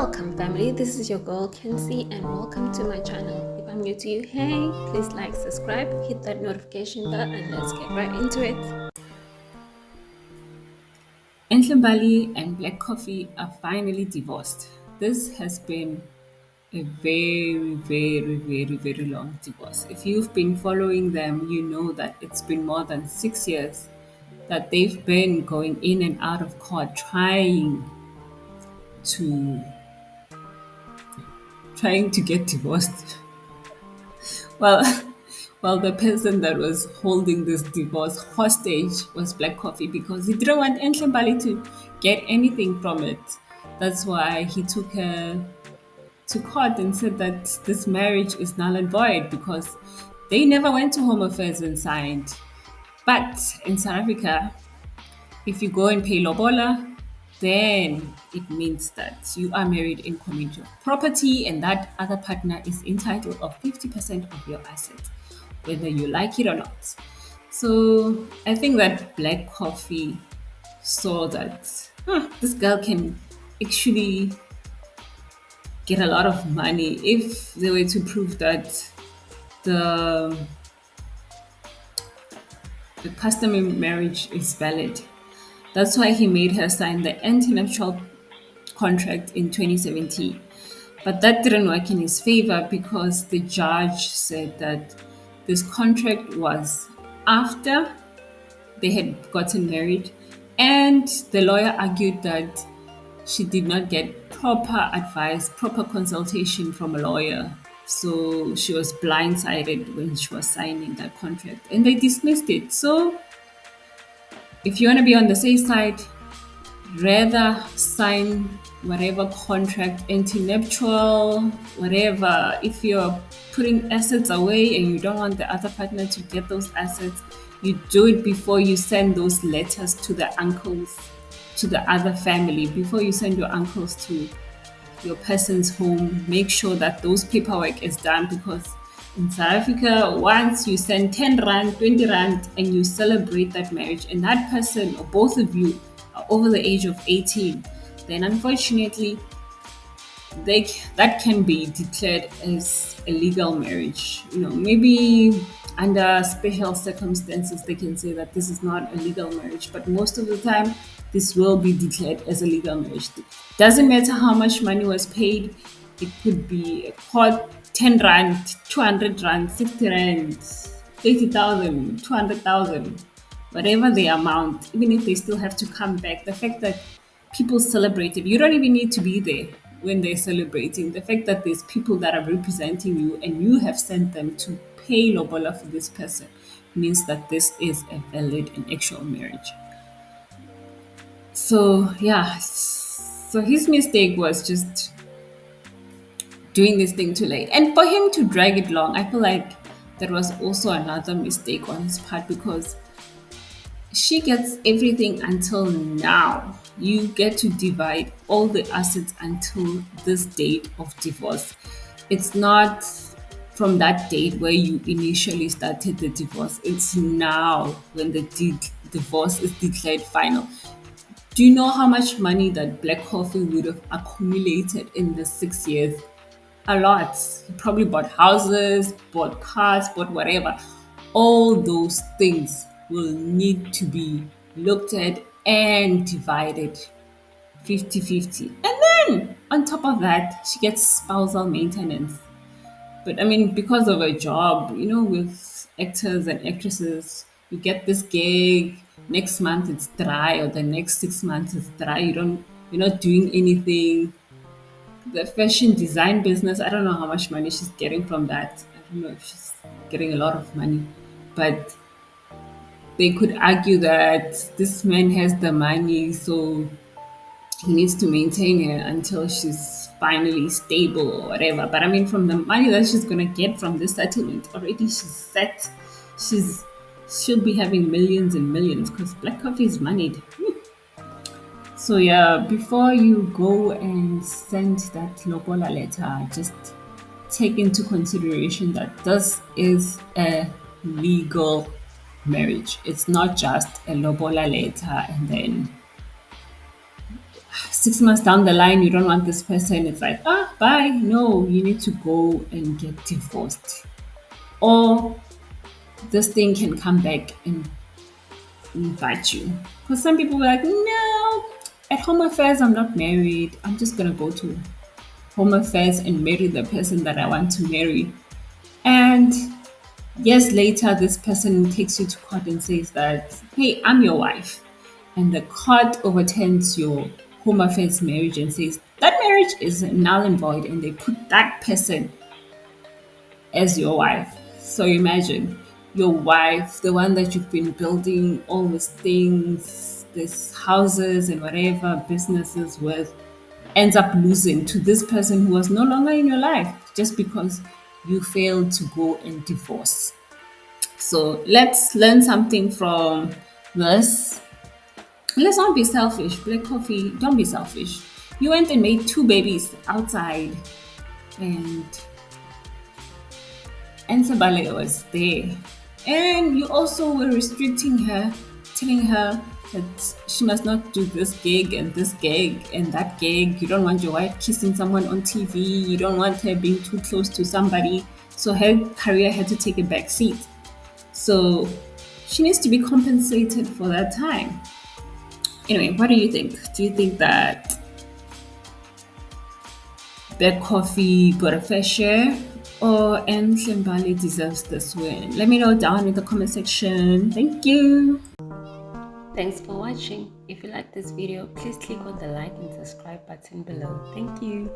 Welcome, family. This is your girl Khensy, and welcome to my channel. If I'm new to you, hey, please like, subscribe, hit that notification bell, and let's get right into it. Enhle-Mbali and Black Coffee are finally divorced. This has been a very long divorce. If you've been following them, you know that it's been more than 6 years that they've been going in and out of court to trying to get divorced. Well, well, the person that was holding this divorce hostage was Black Coffee because he didn't want Enhle-Mbali to get anything from it. That's why he took her to court and said that this marriage is null and void because they never went to Home Affairs and signed. But in South Africa, if you go and pay lobola, then it means that you are married in community of property and that other partner is entitled of 50% of your assets, whether you like it or not. So I think that Black Coffee saw that this girl can actually get a lot of money if they were to prove that the the customary marriage is valid. That's why he made her sign the anti-nuptial contract in 2017. But that didn't work in his favor because the judge said that this contract was after they had gotten married, and the lawyer argued that she did not get proper advice, proper consultation from a lawyer. So she was blindsided when she was signing that contract and they dismissed it. So if you want to be on the safe side, rather sign whatever contract, anti-nuptial, whatever. If you're putting assets away and you don't want the other partner to get those assets, you do it before you send those letters to the uncles, to the other family. Before you send your uncles to your person's home, make sure that those paperwork is done because in South Africa, once you send 10 rand, 20 rand, and you celebrate that marriage, and that person or both of you are over the age of 18, then unfortunately, that can be declared as a legal marriage. Maybe under special circumstances, they can say that this is not a legal marriage, but most of the time, this will be declared as a legal marriage. Doesn't matter how much money was paid, it could be a court 10 rand, 200 rand, 60 rand, 80,000, 200,000, whatever the amount, even if they still have to come back. The fact that people celebrate it, you don't even need to be there when they're celebrating. The fact that there's people that are representing you and you have sent them to pay lobola for this person means that this is a valid and actual marriage. So yeah, so his mistake was just doing this thing too late. And for him to drag it long, I feel like that was also another mistake on his part because she gets everything until now. You get to divide all the assets until this date of divorce. It's not from that date where you initially started the divorce. It's now when the divorce is declared final. Do you know how much money that Black Coffee would have accumulated in the 6 years? A lot. He probably bought houses, bought cars, bought whatever. All those things will need to be looked at and divided 50-50. And then on top of that, she gets spousal maintenance. But I mean, because of a job, with actors and actresses, you get this gig, next month it's dry, or the next 6 months it's dry. You're not doing anything. The fashion design business, I don't know how much money she's getting from that. I don't know if she's getting a lot of money, but they could argue that this man has the money, so he needs to maintain her until she's finally stable or whatever. But I mean, from the money that she's gonna get from this settlement, already she's set. She's she'll be having millions and millions because Black Coffee is moneyed. So yeah, before you go and send that lobola letter, just take into consideration that this is a legal marriage. It's not just a lobola letter and then 6 months down the line, you don't want this person. It's like, ah, bye. No, you need to go and get divorced. Or this thing can come back and bite you. Because some people were like, no, at home affairs, I'm not married. I'm just going to go to home affairs and marry the person that I want to marry. And years later, this person takes you to court and says that, hey, I'm your wife. And the court overturns your home affairs marriage and says that marriage is null and void, and they put that person as your wife. So imagine your wife, the one that you've been building all these things, these houses and whatever businesses with, ends up losing to this person who was no longer in your life just because you failed to go and divorce. So let's learn something from this. Let's not be selfish. Black coffee, don't be selfish. You went and made two babies outside, and Nsabale was there. And you also were restricting her, telling her that she must not do this gig and that gig. You don't want your wife kissing someone on TV. You don't want her being too close to somebody. So her career had to take a back seat. So she needs to be compensated for that time. Anyway, what do you think? Do you think that Black Coffee got a fair share or Enhle-Mbali deserves this win? Let me know down in the comment section. Thank you. Thanks for watching. If you like this video, please click on the like and subscribe button below. Thank you.